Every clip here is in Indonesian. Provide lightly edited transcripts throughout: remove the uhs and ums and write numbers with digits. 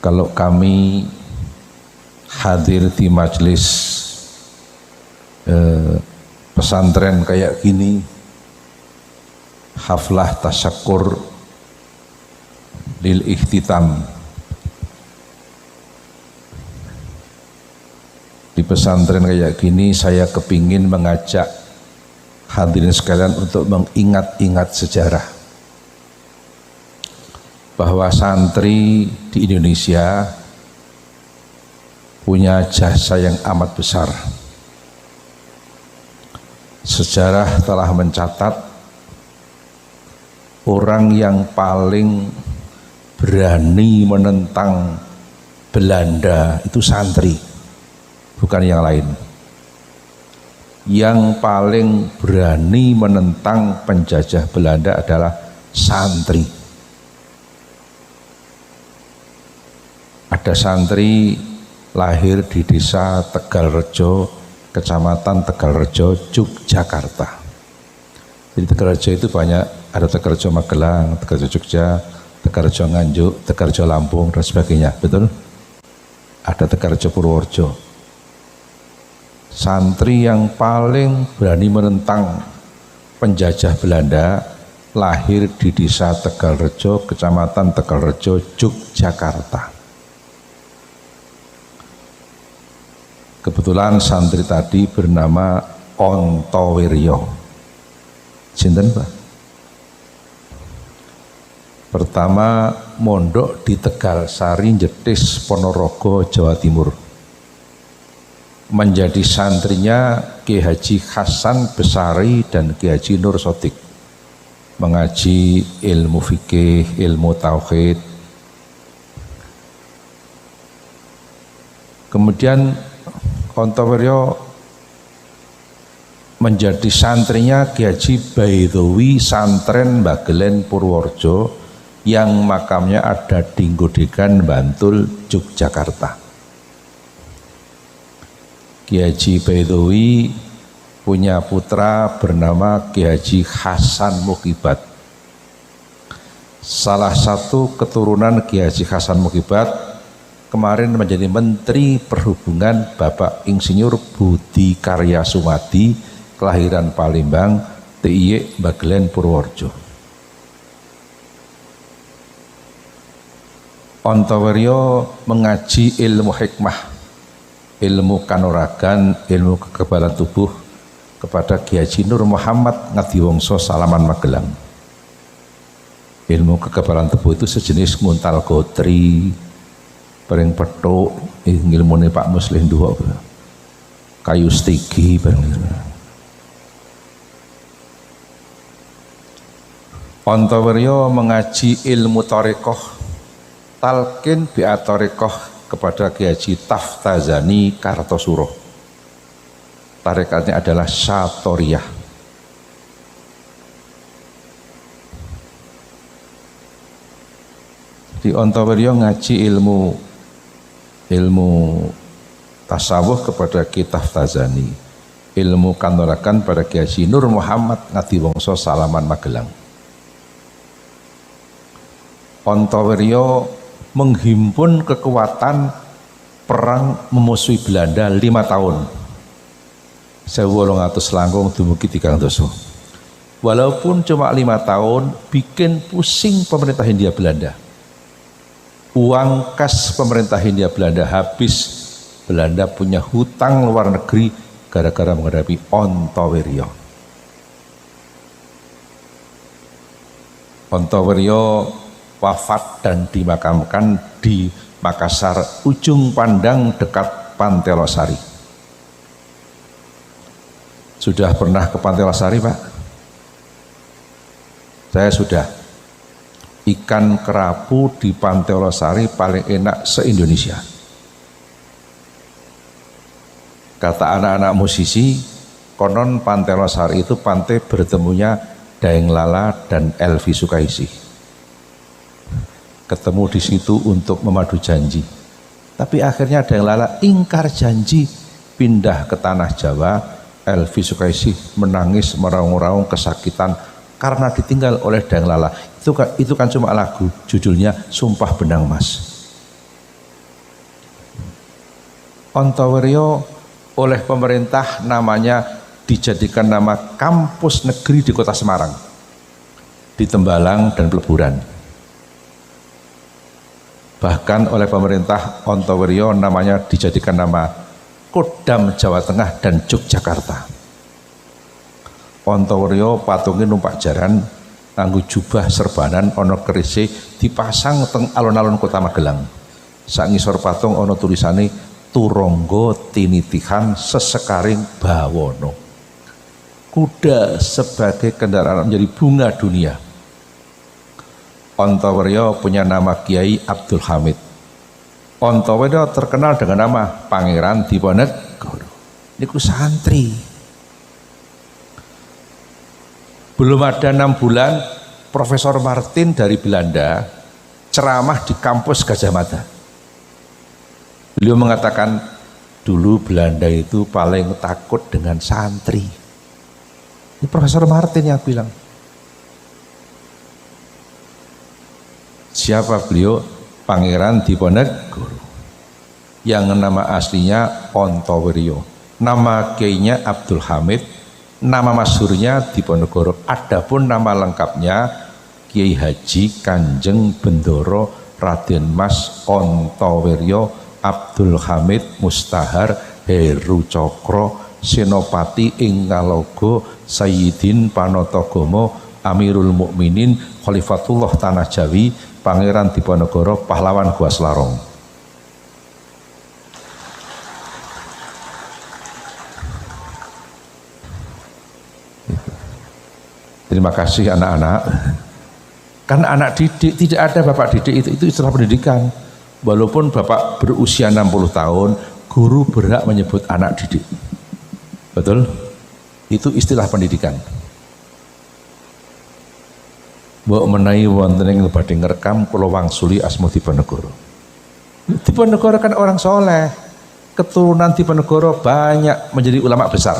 kalau kami hadir di majelis pesantren kayak gini, haflah tasyakur lil ikhtitam di pesantren kayak gini, saya kepingin mengajak hadirin sekalian untuk mengingat-ingat sejarah bahwa santri di Indonesia punya jasa yang amat besar. Sejarah telah mencatat orang yang paling berani menentang Belanda itu santri, bukan yang lain. Yang paling berani menentang penjajah Belanda adalah santri. Ada santri lahir di desa Tegalrejo, kecamatan Tegalrejo, Yogyakarta. Jadi Tegalrejo itu banyak, ada Tegalrejo Magelang, Tegalrejo Jogja, Tegalrejo Nganjuk, Tegalrejo Lampung dan sebagainya, betul? Ada Tegalrejo Purworejo. Santri yang paling berani menentang penjajah Belanda lahir di desa Tegalrejo, kecamatan Tegalrejo, Yogyakarta. Kebetulan santri tadi bernama Ontowiryo. Sinten, Pak? Pertama mondok di Tegalsari, Jetis, Ponorogo, Jawa Timur. Menjadi santrinya Ki Haji Hasan Besari dan Ki Haji Nur Sodik, mengaji ilmu fikih, ilmu tauhid. Kemudian Ontowiryo menjadi santrinya Ki Haji Baidowi Santren Bagelen Purworejo yang makamnya ada di Godegan, Bantul, Yogyakarta. Ki Haji Baidowi punya putra bernama Ki Haji Hasan Mukibat. Salah satu keturunan Ki Haji Hasan Mukibat kemarin menjadi Menteri Perhubungan Bapak Insinyur Budi Karya Sumadi, kelahiran Palembang, TIY Bagelen Purworejo. Ontowiryo mengaji ilmu hikmah, ilmu kanuragan, ilmu kekebalan tubuh kepada Ki Haji Nur Muhammad Ngadiwongso Salaman Magelang. Ilmu kekebalan tubuh itu sejenis nguntal gotri, paring petuk, ilmune Pak Muslim dua, kayu stigi bareng. Ontowiryo mengaji ilmu tarekoh, talqin bi'at tarekoh kepada Ki Haji Taftazani Kartosuro. Tarekatnya adalah Syatoriyah. Di Ontowiryo ngaji ilmu tasawuf kepada Ki Taftazani, ilmu kanuragan pada Ki Haji Nur Muhammad Ngadiwongso Salaman Magelang. Ontowiryo menghimpun kekuatan perang memusuhi Belanda 5 tahun. 1800 langkung dumugi 300. Walaupun cuma 5 tahun, bikin pusing pemerintah Hindia Belanda. Uang kas pemerintah Hindia Belanda habis. Belanda punya hutang luar negeri gara-gara menghadapi Ontowiryo. Ontowiryo wafat dan dimakamkan di Makassar, ujung pandang dekat Pantai Losari. Sudah pernah ke Pantai Losari, Pak? Saya sudah. Ikan kerapu di Pantai Losari paling enak se-Indonesia. Kata anak-anak musisi, konon Pantai Losari itu pantai bertemunya Daeng Lala dan Elvi Sukaisih. Ketemu di situ untuk memadu janji, tapi akhirnya Daeng Lala ingkar janji, pindah ke tanah Jawa. Elvi Sukaisih menangis meraung-raung kesakitan karena ditinggal oleh Daeng Lala. Itu kan cuma lagu, judulnya Sumpah Benang Mas. Ontoweryo oleh pemerintah namanya dijadikan nama kampus negeri di Kota Semarang, di Tembalang dan Peleburan. Bahkan oleh pemerintah Ontoweryo namanya dijadikan nama Kodam Jawa Tengah dan Yogyakarta. Ontoweryo patungnya numpak jaran nganggo jubah serbanan ono kerise dipasang teng alun-alun Kota Magelang. Sak ngisor patung ono tulisane Turangga Tinitihan Sesekaring Bawono. Kuda sebagai kendaraan menjadi bunga dunia. Ontoweryo punya nama Kiai Abdul Hamid. Ontoweryo terkenal dengan nama Pangeran Diponegoro. Niku santri. Belum ada 6 bulan, Profesor Martin dari Belanda ceramah di kampus Gajah Mada. Beliau mengatakan, dulu Belanda itu paling takut dengan santri. Ini Profesor Martin yang bilang. Siapa beliau? Pangeran Diponegoro. Yang nama aslinya Ontoweryo. Nama kiainya Abdul Hamid, nama masyhurnya Diponegoro. Adapun nama lengkapnya Kiai Haji Kanjeng Bendoro Raden Mas Ontoweryo Abdul Hamid Mustahar Heru Cokro Senopati ing Ngalogo Sayyidin Panatagomo Amirul Mukminin Khalifatullah Tanah Jawi Pangeran Diponegoro Pahlawan Gua Selarong. Terima kasih anak-anak. Kan anak didik, tidak ada bapak didik itu istilah pendidikan. Walaupun bapak berusia 60 tahun, guru berhak menyebut anak didik. Betul? Itu istilah pendidikan. Mbok menawi wonten ing badhe ngrekam kula wangsuli asma Diponegoro. Diponegoro kan orang soleh. Keturunan Diponegoro banyak menjadi ulama besar.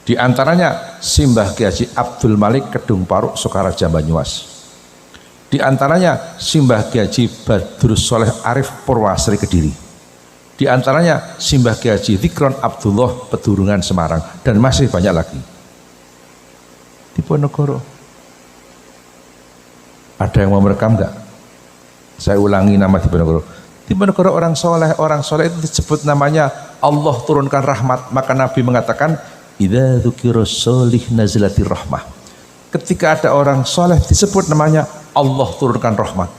Di antaranya Simbah Ki Haji Abdul Malik Kedung Paruk Sokaraja Banyumas. Di antaranya Simbah Ki Haji Badrus Soleh Arif Purwasri Kediri. Di antaranya Simbah Ki Haji Zikron Abdullah Pedurungan Semarang, dan masih banyak lagi. Diponegoro. Ada yang mau merekam enggak? Saya ulangi nama Diponegoro. Diponegoro orang soleh itu disebut namanya Allah turunkan rahmat. Maka Nabi mengatakan, idza dzukira sholih nazilatir rahmah. Ketika ada orang soleh disebut namanya Allah turunkan rahmat.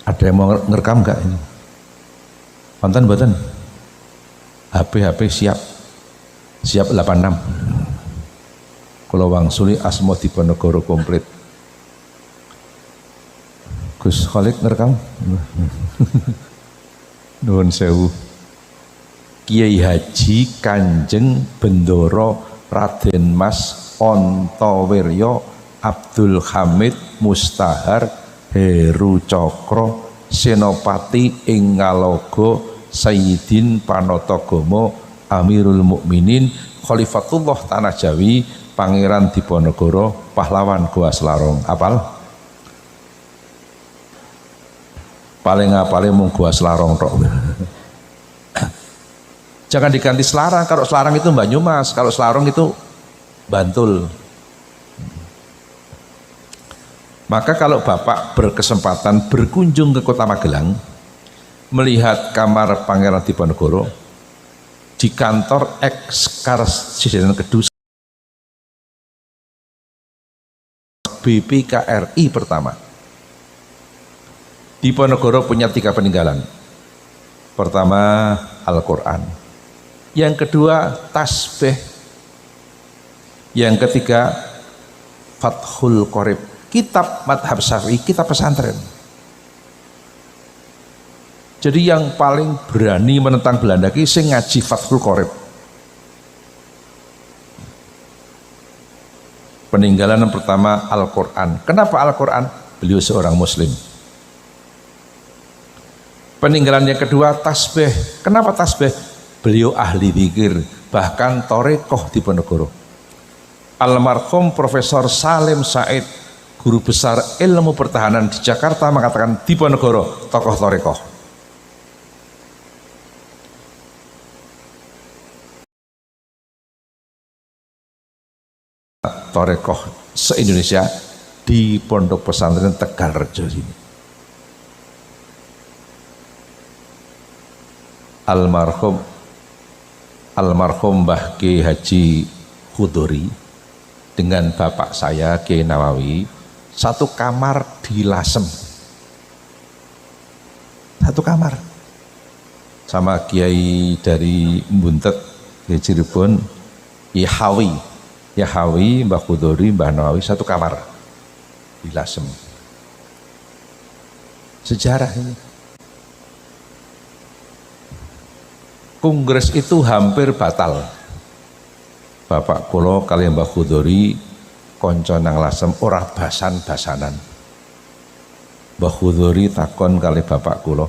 Ada yang mau ngerekam enggak ini? Wonten mboten? HP siap. Siap 86. Kula wangsuli asma Diponegoro komplit. Gus Khalid ngerekam. Nuwun sewu. Kiai Haji Kanjeng Bendoro Raden Mas Ontoweryo Abdul Hamid Mustahar Heru Cokro Senopati ing Ngalogo Sayyidin Panatagomo Amirul Mukminin Khalifatullah Tanah Jawi Pangeran Diponegoro Pahlawan Gua Selarong. Apal? Paling apale mung Gua Selarong tok. Jangan diganti Selarang. Kalau Selarang itu Banyumas, kalau Selarong itu Bantul. Maka kalau Bapak berkesempatan berkunjung ke Kota Magelang, melihat kamar Pangeran Diponegoro di kantor Eks-Karsidenan Kedus BPKRI pertama. Diponegoro punya 3 peninggalan. Pertama, Al-Quran. Yang kedua, tasbih. Yang ketiga, Fathul Qorib, kitab madhab syafi'i, kitab pesantren. Jadi yang paling berani menentang Belanda ki sing ngaji Fathul Qorib. Peninggalan yang pertama Al-Quran. Kenapa Al-Quran? Beliau seorang muslim. Peninggalan yang kedua tasbih. Kenapa tasbih? Beliau ahli zikir, bahkan torekoh Diponegoro. Almarhum Profesor Salim Said, guru besar ilmu pertahanan di Jakarta, mengatakan Diponegoro tokoh torekoh. torekoh se-Indonesia di Pondok Pesantren Tegalrejo sini. Almarhum Mbah Kiai Haji Khudori dengan bapak saya Kiai Nawawi satu kamar di Lasem, satu kamar sama Kiai dari Buntet Kiai Cirebon Yahawi Mbah Khudori Mbah Nawawi satu kamar di Lasem. Sejarah ini. Kongres itu hampir batal. Bapak kula kaliyan Mbah Khudori konco nang Lasem ora basan-basanan. Mbah Khudori takon kali bapak kula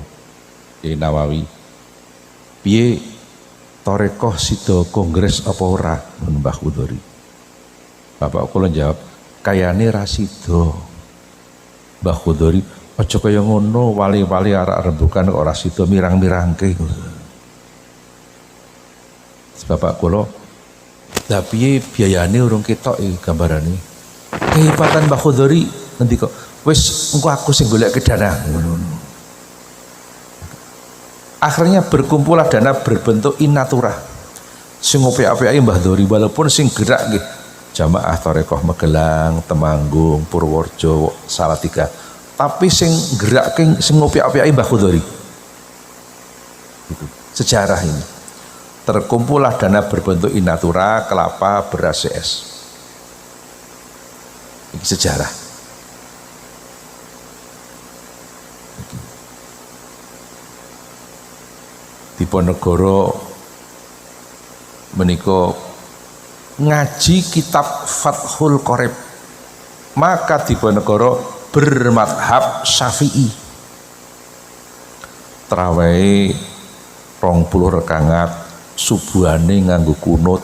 Kiai Nawawi, piye torekoh sida kongres apa ora? Mbah Khudori. Bapak kula jawab, kayane ra sida. Mbah Khudori, aja kaya ngono, wali-wali arek rembukan kok ora sida mirang-mirangke. Bapak kula, lah piye biayane urung ketok iki gambarane. Kehebatan Mbah Khudori ngendika, wis engko aku sing golek dana. Akhirnya berkumpullah dana berbentuk inatura. Sing apik-apike Mbah Khudori walaupun sing gerak nggih jamaah Torekoh Magelang, Temanggung, Purworejo, Salatiga. Tapi sing gerak sing apik-apike Mbah Khudori. Itu sejarah ini. Terkumpullah dana berbentuk inatura, kelapa, beras, CS. Ini sejarah. Diponegoro menika ngaji kitab Fathul Qorib, maka Diponegoro bermadhab Syafi'i. Traweh 20 rekangat, subuhane nganggo kunut,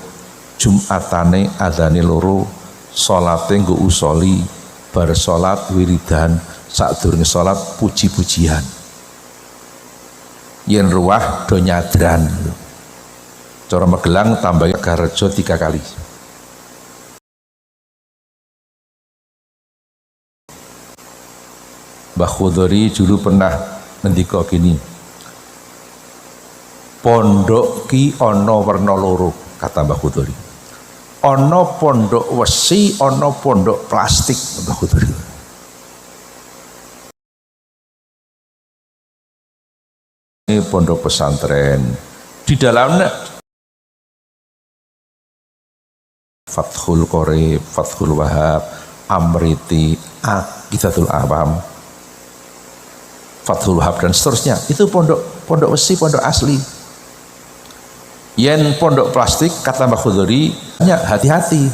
jumatane adzane loro, salate nggo usoli, bar salat wiridan, sadurunge salat puji-pujian. Yen ruwah do nyadran. Cara Magelang tambah Tegalrejo 3 kali. Mbah Khudori dulu pernah ngendika gini, pondok ki ana werna loro, kata Mbah Khudori. Ana pondok wesi, ana pondok plastik, Mbah Khudori. Ini pondok pesantren di dalamnya Fathul Qorib, Fathul Wahab, Amriti, Aqidatul Awam, Fathul Wahab dan seterusnya. Itu pondok wesi, pondok asli. Yen pondok plastik, kata Mbah Khudori, hati-hati.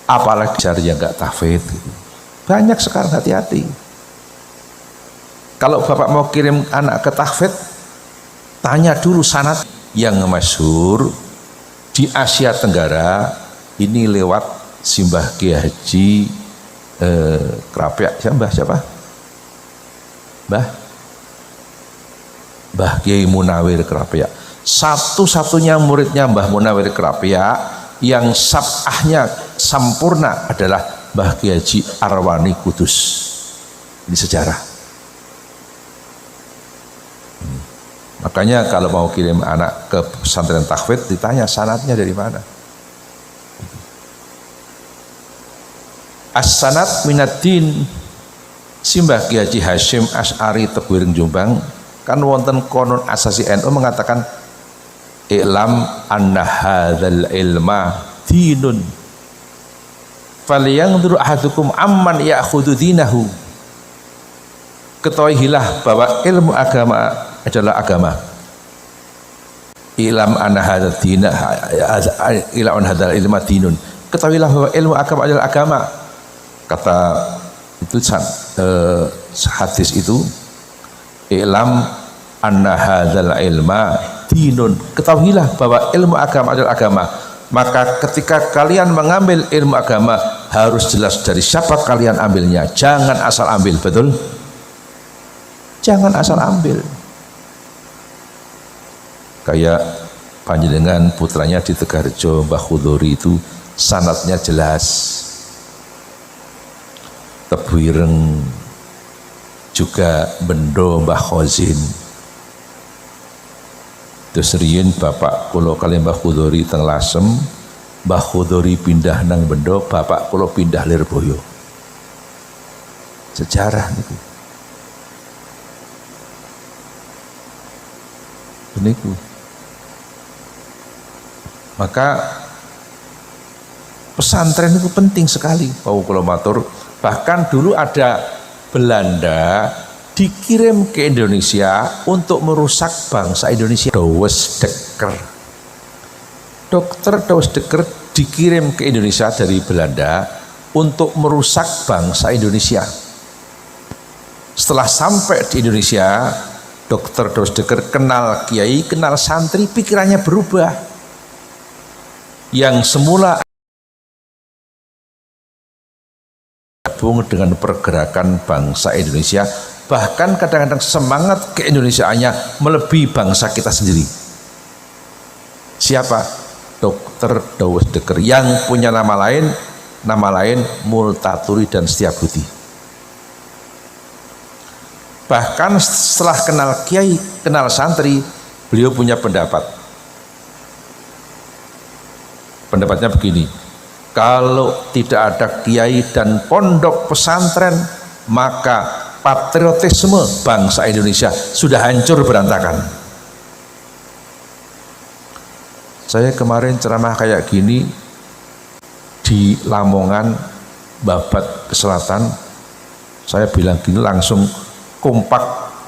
Apalagi cari yang gak tahfidz gitu. Banyak sekarang, hati-hati. Kalau bapak mau kirim anak ke tahfidz, tanya dulu sanad yang masyhur di Asia Tenggara. Ini lewat Simbah Kiai Haji Krapyak, siapa? Mbah Kiai Munawir Krapyak. Satu-satunya muridnya Mbah Munawir Krapyak yang sab'ahnya sempurna adalah Mbah Kiai Haji Arwani Kudus. Ini sejarah. Makanya kalau mau kirim anak ke pesantren tahfidz ditanya sanadnya dari mana. As-sanad minaddin. Simbah Kiai Haji Hashim Asy'ari Teguireng Jombang kan wonten konon asasi NU mengatakan i'lam anna hadzal ilma dinun falyanzur ahadukum amman ya'khudhu dinahu. Ketahuilah bahwa ilmu agama adalah agama. Ilam anna hadzal dina ila an hadzal ilma dinun. Ketahuilah bahwa ilmu agama adalah agama. Kata itu hadis itu, ilam anna hadzal ilma dinun. Ketahuilah bahwa ilmu agama adalah agama. Maka ketika kalian mengambil ilmu agama harus jelas dari siapa kalian ambilnya. Jangan asal ambil, betul? Jangan asal ambil. Kayak panjenengan putranya di Tegalrejo, Mbah Khudori itu sanadnya jelas. Tebuireng juga bendo Mbah Khozin. Terus riyen bapak kula kali Mbah Khudori teng Lasem, Mbah Khudori pindah nang bendo, bapak kula pindah Lirboyo. Sejarah niku. Niku. Maka pesantren itu penting sekali. Pak kula matur, bahkan dulu ada Belanda dikirim ke Indonesia untuk merusak bangsa Indonesia. Douwes Dekker. Dokter Douwes Dekker dikirim ke Indonesia dari Belanda untuk merusak bangsa Indonesia. Setelah sampai di Indonesia, Dokter Douwes Dekker kenal kiai, kenal santri, pikirannya berubah. Yang semula gabung dengan pergerakan bangsa Indonesia, bahkan kadang-kadang semangat keindonesiaannya melebihi bangsa kita sendiri. Siapa? Dokter Douwes Dekker yang punya nama lain Multatuli dan Setiabudi. Bahkan setelah kenal kiai, kenal santri, beliau punya pendapat. Pendapatnya begini, kalau tidak ada kiai dan pondok pesantren, maka patriotisme bangsa Indonesia sudah hancur berantakan. Saya kemarin ceramah kayak gini di Lamongan, Babat Selatan, saya bilang gini langsung kompak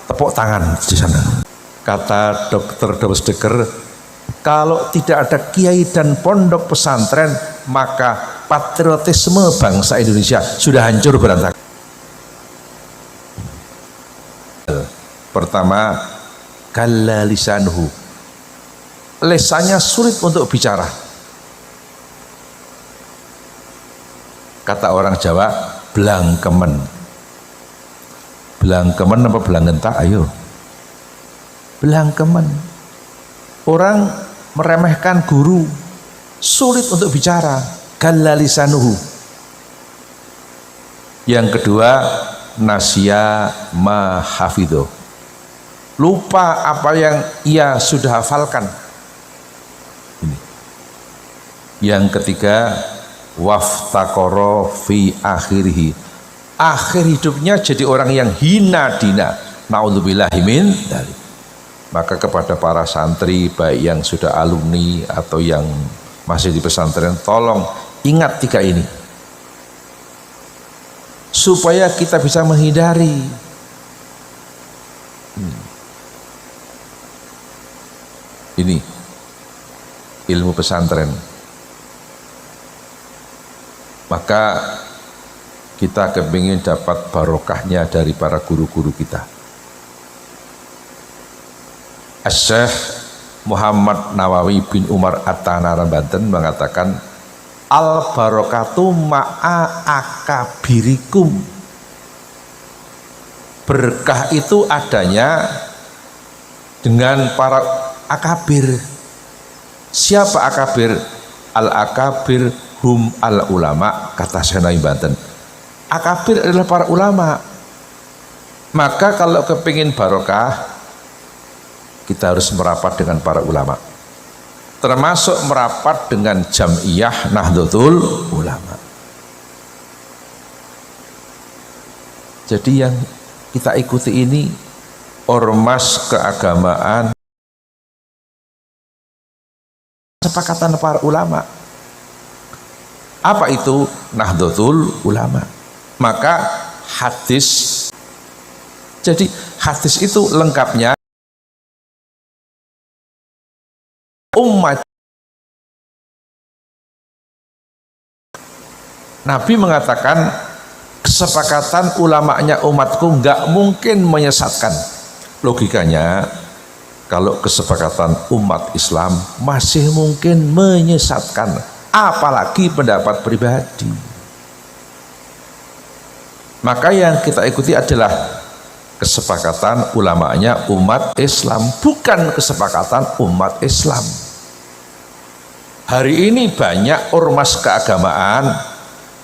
tepuk tangan di sana. Kata Dokter Douwes Dekker, kalau tidak ada kiai dan pondok pesantren, maka patriotisme bangsa Indonesia sudah hancur berantakan. Pertama, galla lisanuhu, lesannya sulit untuk bicara. Kata orang Jawa, blangkemen. Blangkemen apa blanggentak? Ayo, blangkemen. Orang meremehkan guru, sulit untuk bicara, galla lisanuhu. Yang kedua, nasya ma hafidho, lupa apa yang ia sudah hafalkan. Ini. Yang ketiga, waftaqara fi akhirih, akhir hidupnya jadi orang yang hina dina, naudzubillahi min dzalik. Maka kepada para santri baik yang sudah alumni atau yang masih di pesantren, tolong ingat tiga ini supaya kita bisa menghindari ini ilmu pesantren. Maka kita kepingin dapat barokahnya dari para guru-guru kita. Syekh Muhammad Nawawi bin Umar At-Tanara Banten mengatakan, al barokatu ma'a akabirikum, berkah itu adanya dengan para akabir. Siapa akabir? Al akabir hum al ulama, kata Syekh Nawawi Banten. Akabir adalah para ulama. Maka kalau kepingin barokah, kita harus merapat dengan para ulama, termasuk merapat dengan Jam'iyah Nahdlatul Ulama. Jadi yang kita ikuti ini ormas keagamaan, kesepakatan para ulama. Apa itu Nahdlatul Ulama? Maka hadis, jadi hadis itu lengkapnya umat. Nabi mengatakan kesepakatan ulamanya umatku nggak mungkin menyesatkan. Logikanya kalau kesepakatan umat Islam masih mungkin menyesatkan, apalagi pendapat pribadi. Maka yang kita ikuti adalah kesepakatan ulamanya umat Islam, bukan kesepakatan umat Islam. Hari ini banyak ormas keagamaan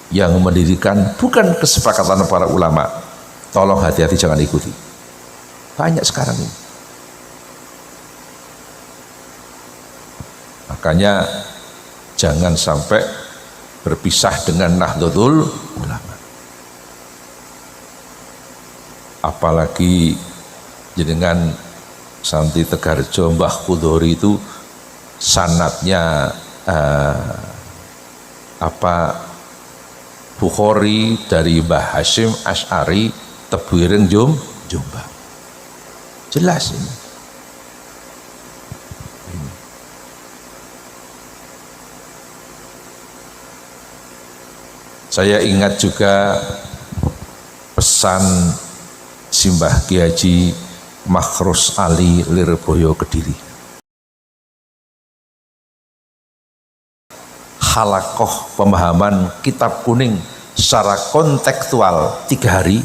yang mendirikan bukan kesepakatan para ulama. Tolong hati-hati, jangan ikuti. Banyak sekarang ini. Makanya jangan sampai berpisah dengan Nahdlatul Ulama. Apalagi jenengan Santi Tegarjo Mbah Kudori itu sanadnya Bukhari dari Mbah Hashim Asy'ari Tebuireng Jombang. Jelas ini. Saya ingat juga pesan Simbah Ki Haji Makhrus Ali Lirboyo Kediri. Halakoh pemahaman kitab kuning secara kontekstual 3 hari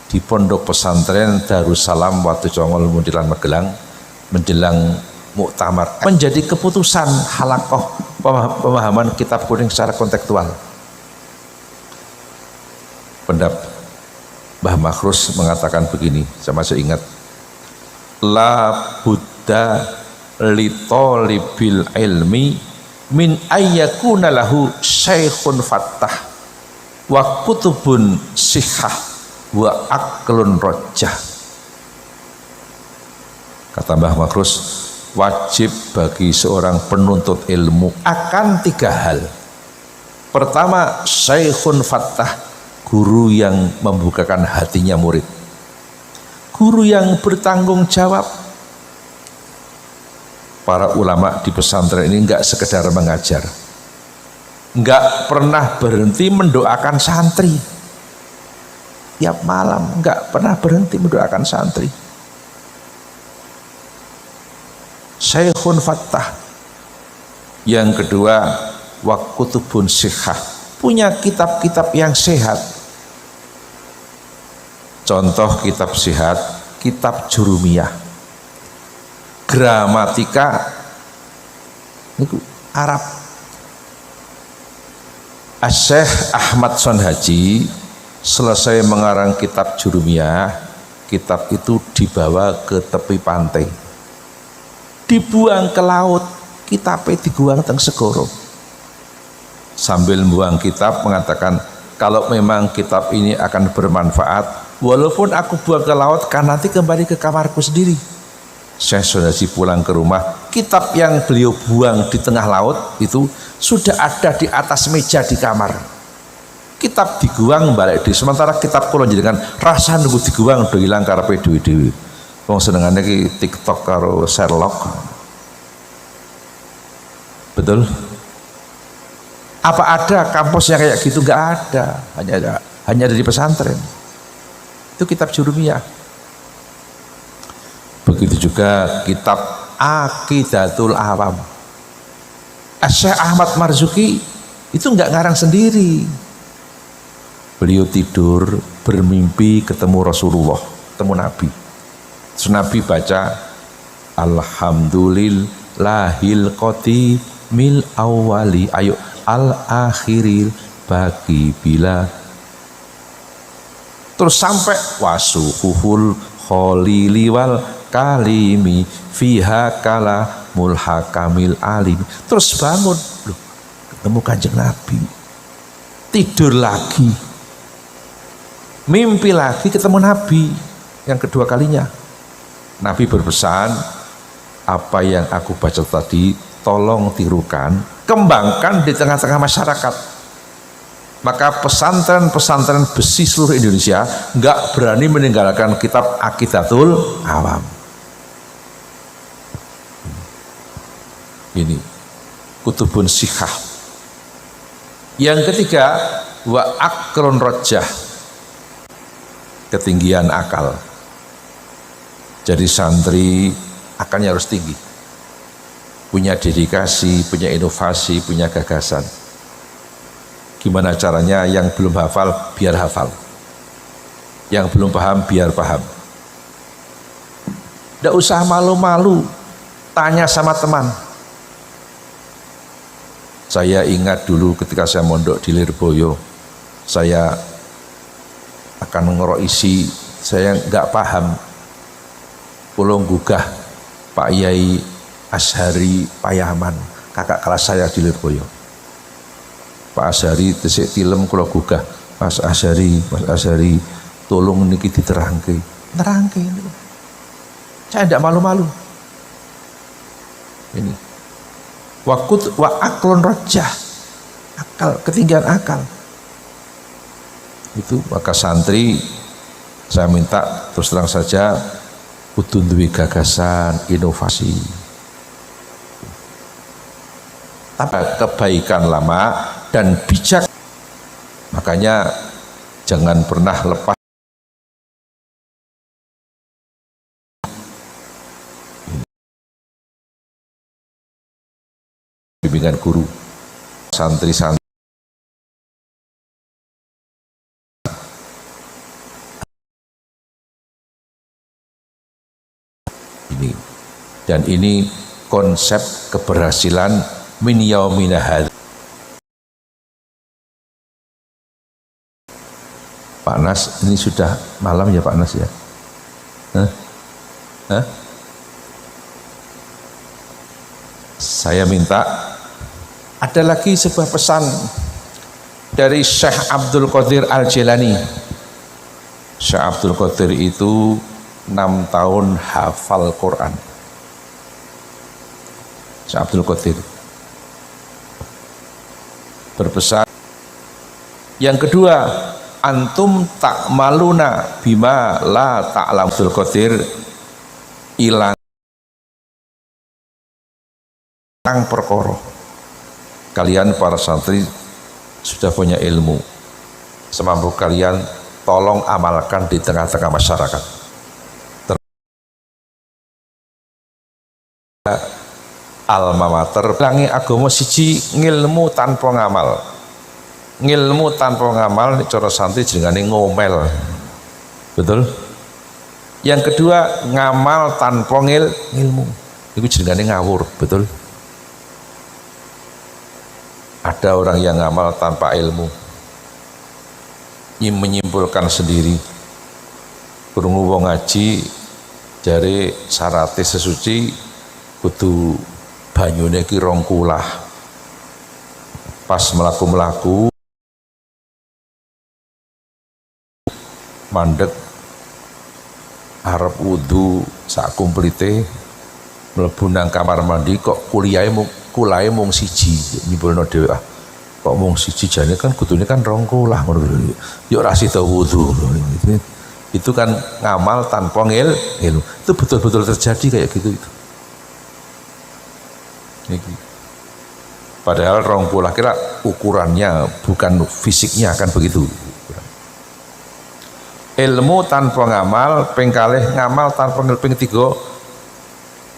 di Pondok Pesantren Darussalam Watujongol Muntilan Magelang menjelang muktamar menjadi keputusan halakoh pemahaman kitab kuning secara kontekstual. Pendapat Mbah Makhrus mengatakan begini, saya masih ingat, la buddha li talibil ilmi min ayyakuna lahu syekhun fattah wa kutubun sihah wa aklun rojah. Kata Mbah Makhrus, wajib bagi seorang penuntut ilmu akan 3 hal. Pertama, syekhun fattah, guru yang membukakan hatinya murid, guru yang bertanggung jawab. Para ulama di pesantren ini enggak sekedar mengajar, enggak pernah berhenti mendoakan santri tiap malam, enggak pernah berhenti mendoakan santri. Syekhun fattah. Yang kedua, wa kutubun sihah, punya kitab-kitab yang sehat. Contoh kitab sehat, kitab Jurumiyah, gramatika itu Arab. Syekh Ahmad Sonhaji selesai mengarang kitab Jurumiyah, kitab itu dibawa ke tepi pantai, dibuang ke laut, kitabnya dibuang teng segoro. Sambil membuang kitab mengatakan, kalau memang kitab ini akan bermanfaat, walaupun aku buang ke laut, kan nanti kembali ke kamarku sendiri. Syekh Sonhaji pulang ke rumah, kitab yang beliau buang di tengah laut itu sudah ada di atas meja di kamar. Kitab diguang balik di, sementara kitab kula jenengan rasa nunggu diguang udah hilang karepe dewi-dewi. Wong senengane ki TikTok karo Sherlock. Betul? Apa ada kampusnya kayak gitu? Enggak ada. Hanya ada di pesantren. Itu kitab Jurumiyah. Begitu juga kitab Aqidatul Awam. Syekh Ahmad Marzuki itu enggak ngarang sendiri. Beliau tidur bermimpi ketemu Rasulullah, ketemu Nabi. Terus Nabi baca Alhamdulillahil qatimil awwali, ayo al akhiril bagi bila, terus sampai wasuhuhul kholili wal kalimi fiha kala mulhakamil alim. Terus bangun, loh, ketemu Kanjeng Nabi. Tidur lagi, mimpi lagi ketemu Nabi yang kedua kalinya. Nabi berpesan, apa yang aku baca tadi tolong tirukan, kembangkan di tengah-tengah masyarakat. Maka pesantren-pesantren besi seluruh Indonesia nggak berani meninggalkan kitab Aqidatul Awam. Ini kutubun sihah. Yang ketiga, wa aklun rojah, ketinggian akal. Jadi santri akalnya harus tinggi, punya dedikasi, punya inovasi, punya gagasan. Gimana caranya? Yang belum hafal biar hafal, yang belum paham biar paham. Tidak usah malu-malu, tanya sama teman. Saya ingat dulu ketika saya mondok di Lirboyo, saya akan ngeroisi, saya nggak paham. Pulau gugah Pak Yai Ashari Payaman, kakak kelas saya di Lirboyo. Pak Ashari tesik tilem kula gugah, Mas Ashari, tolong niki diterangke. Nerangke ini. Saya tidak malu-malu. Ini. Wa aklon rajah. Akal, ketinggian akal. Itu maka santri saya minta terus terang saja kudu duwe gagasan, inovasi. Tapi kebaikan lama dan bijak. Makanya jangan pernah lepas bimbingan guru, santri-santri ini. Dan ini konsep keberhasilan min yaumina hadza. Pak Nas, ini sudah malam ya Pak Nas ya? Saya minta ada lagi sebuah pesan dari Syekh Abdul Qadir Al-Jilani. Syekh Abdul Qadir itu 6 tahun hafal Quran. Syekh Abdul Qadir berpesan. Yang kedua, antum ta'maluna bima la ta'lam. Abdul Qadir ilang perkara. Kalian para santri sudah punya ilmu, semampu kalian tolong amalkan di tengah-tengah masyarakat. Alma mater langi agama siji ngilmu tanpa ngamal. Ngilmu tanpa ngamal cara santri jenengane ngomel. Betul? Yang kedua, ngamal tanpa ngilmu. Itu jenengane ngawur, betul? Ada orang yang ngamal tanpa ilmu, menyimpulkan sendiri. Krungu wong ngaji jare syarate sesuci kudu banyune ki 2 kulah. Pas melaku-melaku mandek arep wudu sak kumplite mlebu nang kamar mandi kok kulahe mung siji, nyimpulno dhewe kok mung siji, jane kan kudune kan 2 kulah ngono lho. Yo ora sida wudu. Itu kan ngamal tanpa ilmu. Itu betul-betul terjadi kayak gitu itu. Padahal 2 kulah kira ukurannya bukan fisiknya kan begitu. Ilmu tanpa ngamal, ping kalih ngamal tanpa ngilmu, ping 3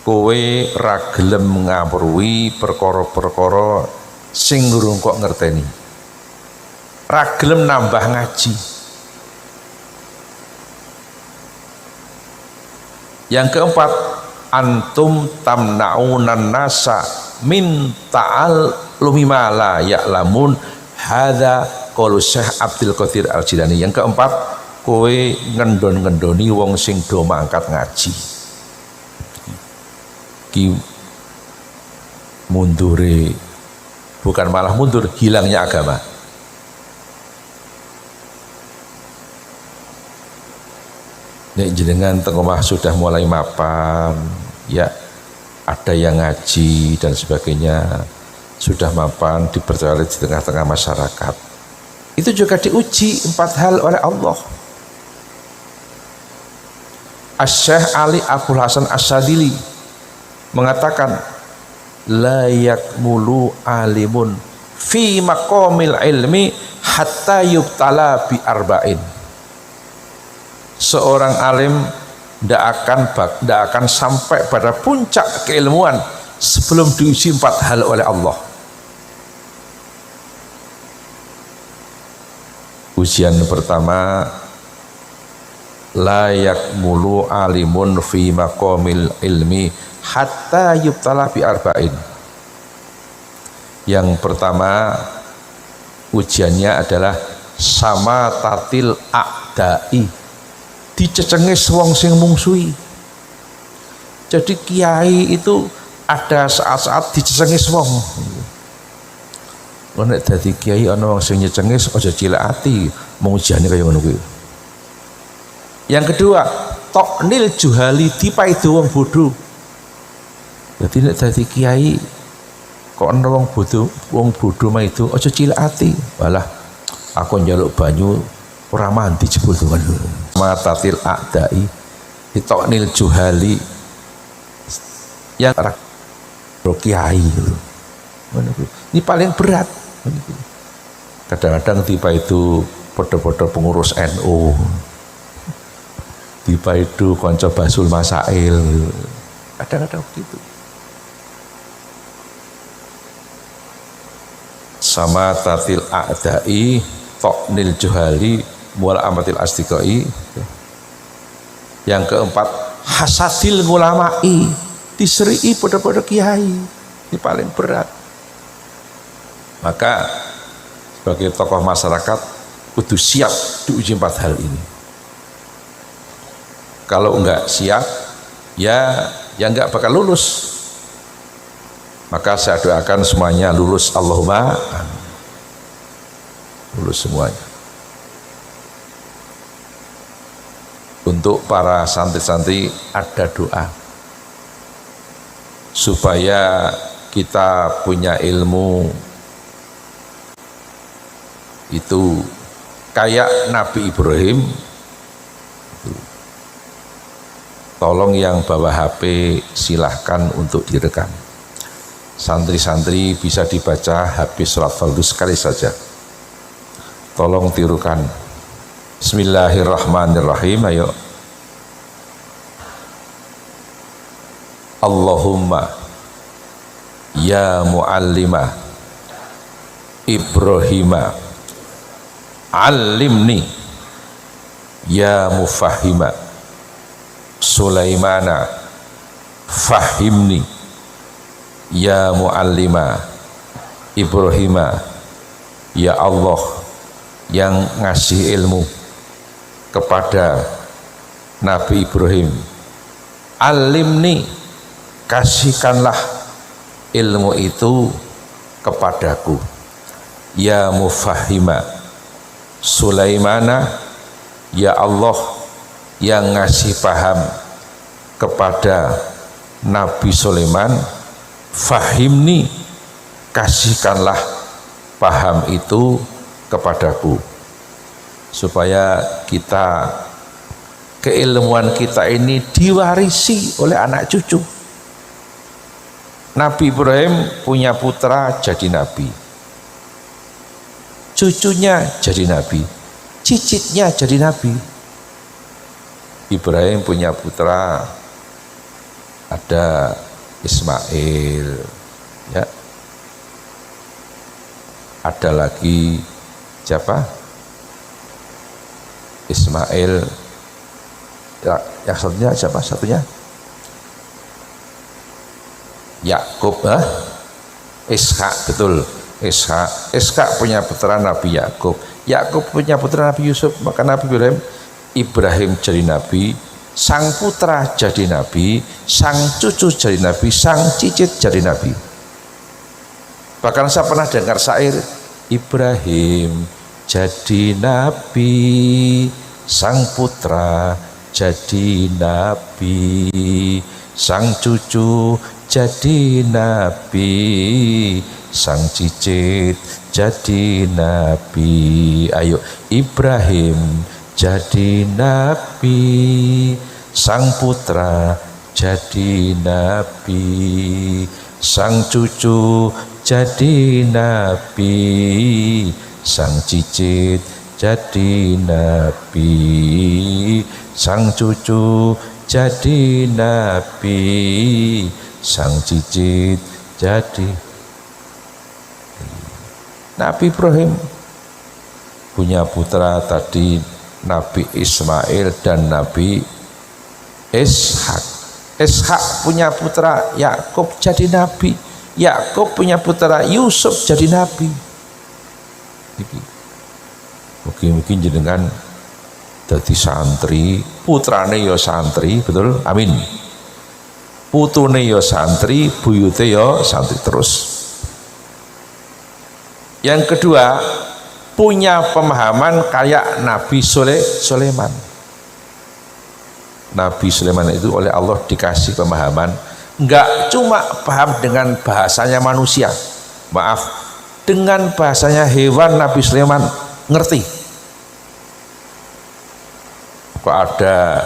kowe ra gelem ngawruhi perkara-perkara sing durung kok ngerteni. Ra gelem nambah ngaji. Yang keempat, antum tamna'unan nasa min ta'allumi ma la ya'lamun. Hadza qaulu Syekh Abdul Qadir Al-Jilani. Yang keempat, kowe ngendon-ngendoni wong sing do mangkat ngaji. Ki mundure, bukan malah mundur, hilangnya agama. Nek jenengan teng omah sudah mulai mapan, ya ada yang ngaji dan sebagainya, sudah mapan dipercaya di tengah-tengah masyarakat. Itu juga diuji 4 hal oleh Allah. Asy-Syaikh Ali Abdul Hasan Asy-Syadzili mengatakan la yakmulu alimun fi maqamil ilmi hatta yubtala bi arba'in. Seorang alim tidak akan sampai pada puncak keilmuan sebelum diuji 4 hal oleh Allah. Ujian pertama, la yakmulu alimun fi maqamil ilmi hatta yubtala bi arba'in. Yang pertama ujiannya adalah sama tatil a'dai, dicecengis wong sing mungsuhi. Jadi kiai itu ada saat-saat dicecengis wong. Nek dadi kiai ana wong sing nyecengis aja cilik ati, mung ujiane kaya ngono kuwi. Yang kedua, toknil juhali, dipaido wong bodoh. Jadi nek dadi kiai kok ana wong bodoh mah itu aja cilik ati. Walah aku njaluk banyu ora mandi jebul to kan. Matatil a'dai, toknil juhali. Yang kiai ini paling berat. Kadang-kadang tiba itu podo-podo pengurus NU, tiba itu konco basul masail, kadang-kadang begitu. Sama tatil a'dai, toknil juhali, mual amatil asdiqai. Yang keempat, hasadil ngulamai, diserii podo-podo kiai, ini paling berat. Maka sebagai tokoh masyarakat kudu siap diuji 4 hal ini. Kalau enggak siap, ya enggak bakal lulus. Maka saya doakan semuanya lulus, Allahumma amin. Lulus semuanya. Untuk para santri-santri ada doa supaya kita punya ilmu itu kayak Nabi Ibrahim. Tolong yang bawa HP silahkan untuk direkam. Santri-santri bisa dibaca habis sholat fardu sekali saja. Tolong tirukan. Bismillahirrahmanirrahim. Ayo. Allahumma ya muallimah Ibrahima alimni ya mufahima Sulaimana fahimni ya muallima Ibrahima. Ya Allah yang ngasih ilmu kepada Nabi Ibrahim, alimni, kasihkanlah ilmu itu kepadaku. Ya mufahima Sulaimana, ya Allah yang ngasih paham kepada Nabi Sulaiman, fahimni, kasihkanlah paham itu kepadaku, supaya kita, keilmuan kita ini diwarisi oleh anak cucu. Nabi Ibrahim punya putra jadi nabi, cucunya jadi nabi, cicitnya jadi nabi. Ibrahim punya putra, ada Ismail, ya, ada lagi siapa? Ismail, ya, yang satunya siapa? Satunya Yakub, Ishak, betul, Ishak punya putra Nabi Yakub, Yakub punya putra Nabi Yusuf. Maka Nabi Ibrahim jadi nabi, sang putra jadi nabi, sang cucu jadi nabi, sang cicit jadi nabi. Bahkan saya pernah dengar syair, Ibrahim jadi nabi, sang putra jadi nabi, sang cucu jadi nabi, sang cicit jadi nabi. Ayo, Ibrahim jadi nabi, sang putra jadi nabi, sang cucu jadi nabi, sang cicit jadi nabi, sang cucu jadi nabi, sang cicit jadi. Nabi Ibrahim punya putra tadi Nabi Ismail dan Nabi Ishak. Ishak punya putra Yakub jadi nabi. Yakub punya putra Yusuf jadi nabi. Mungkin jenengan jadi santri, putrane ya santri, betul? Amin. Putune ya santri, buyute ya santri terus. Yang kedua, punya pemahaman kayak Nabi Sulaiman. Nabi Sulaiman itu oleh Allah dikasih pemahaman, enggak cuma paham dengan bahasanya manusia, maaf, dengan bahasanya hewan Nabi Sulaiman ngerti. Kok ada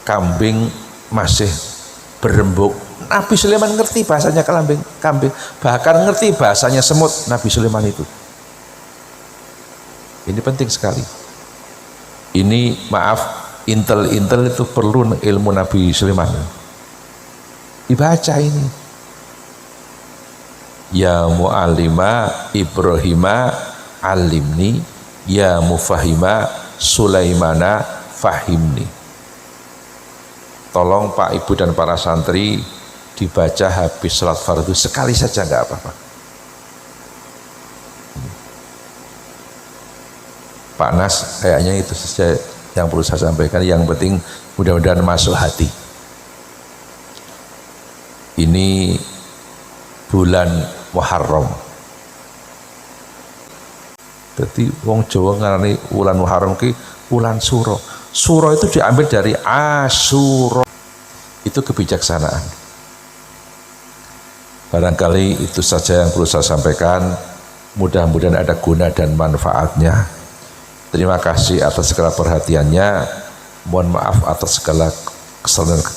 kambing masih berembuk, Nabi Sulaiman ngerti bahasanya kambing, bahkan ngerti bahasanya semut Nabi Sulaiman itu. Ini penting sekali. Ini maaf, intel itu perlu ilmu Nabi Sulaiman. Dibaca ini. Ya mu'allima Ibrahima alimni, ya mufahima Sulaimana fahimni. Tolong Pak Ibu dan para santri dibaca habis sholat fardu sekali saja, nggak apa-apa. Pak Nas, kayaknya itu saja yang perlu saya sampaikan. Yang penting mudah-mudahan masuk hati. Ini bulan Muharram. Jadi wong Jawa ngarani bulan Muharram ki bulan Suro. Suro itu diambil dari Asyura. Itu kebijaksanaan. Barangkali itu saja yang perlu saya sampaikan. Mudah-mudahan ada guna dan manfaatnya. Terima kasih atas segala perhatiannya. Mohon maaf atas segala kesalahan dan kekurangan.